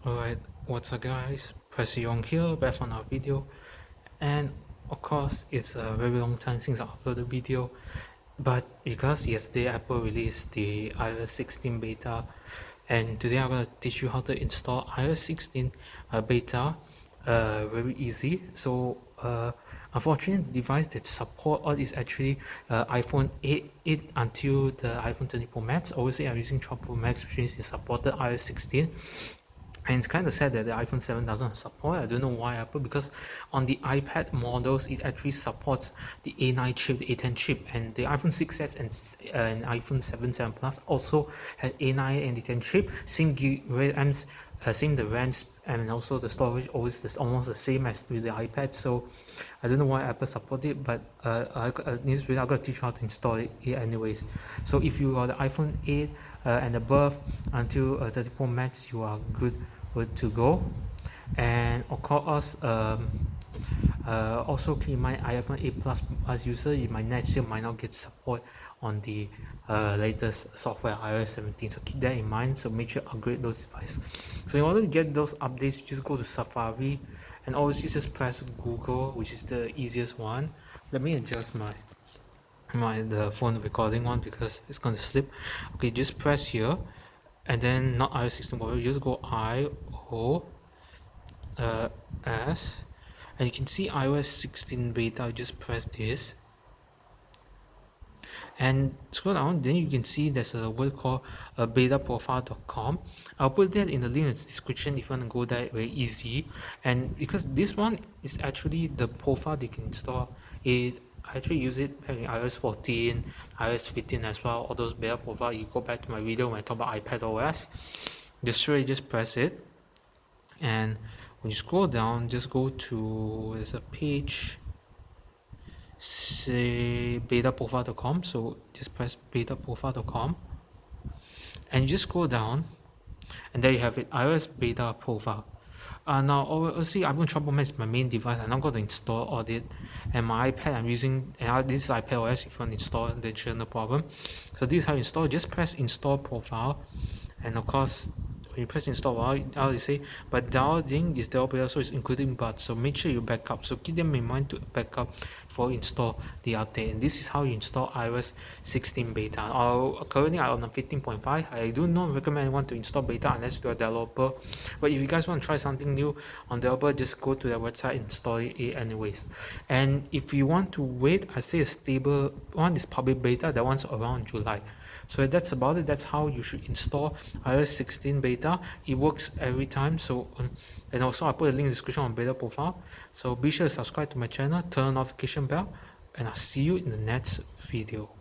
Alright, what's up guys? Press Young here, back for another video. And of course, it's a very long time since I uploaded a video. But because yesterday Apple released the iOS 16 beta, and today I'm going to teach you how to install iOS 16 beta very easy. So unfortunately, the device that support all is actually iPhone 8 until the iPhone 20 Pro Max. Obviously, I'm using 12 Pro Max, which means it supported iOS 16. And it's kind of sad that the iPhone 7 doesn't support. I don't know why Apple, because on the iPad models it actually supports the A9 chip, the A10 chip, and the iPhone 6s and iPhone 7 Plus also has A9 and A10 chip. Same RAMs, same the RAMs, and also the storage always is almost the same as with the iPad. So I don't know why Apple support it, but this video I'm gonna teach you how to install it anyways. So if you got the iPhone 8 and above until 30 Pro Max, you are good to go. And of course, also keep in mind iPhone 8 Plus user, you might still might not get support on the latest software iOS 17. So keep that in mind. So make sure you upgrade those devices. So in order to get those updates, just go to Safari, and obviously just press Google, which is the easiest one. Let me adjust the phone recording one because it's going to slip. Okay, just press here, and then not iOS 16, but just go iOS, and you can see iOS 16 beta. Just press this and scroll down, then you can see there's a word called betaprofile.com. I'll put that in the link in the description if you want to go there, very easy. And because this one is actually the profile they can install it. I actually use it back in iOS 14, iOS 15 as well. All those beta profile, you go back to my video when I talk about iPad OS, just press it, and when you scroll down, just go to, there's a page, say betaprofile.com. So just press betaprofile.com, and you just scroll down, and there you have it, iOS beta profile. Now obviously iPhone 12 Pro Max is my main device. I'm not going to install all it, and my iPad I'm using, and this is iPad OS. If you want to install, then sure, no problem. So this is how you install. Just press install profile, and of course when you press install, how you say, but downloading is the operator, so it's including but, so make sure you back up. So keep them in mind to back up before you install the update. And this is how you install iOS 16 beta. Currently I'm on 15.5. I do not recommend anyone to install beta unless you're a developer, but if you guys want to try something new on developer, just go to their website and install it anyways. And if you want to wait, I say a stable one is public beta, that one's around July. So that's about it. That's how you should install iOS 16 beta. It works every time. So and also I put a link in the description on beta profile. So be sure to subscribe to my channel, turn on notification bell, and I'll see you in the next video.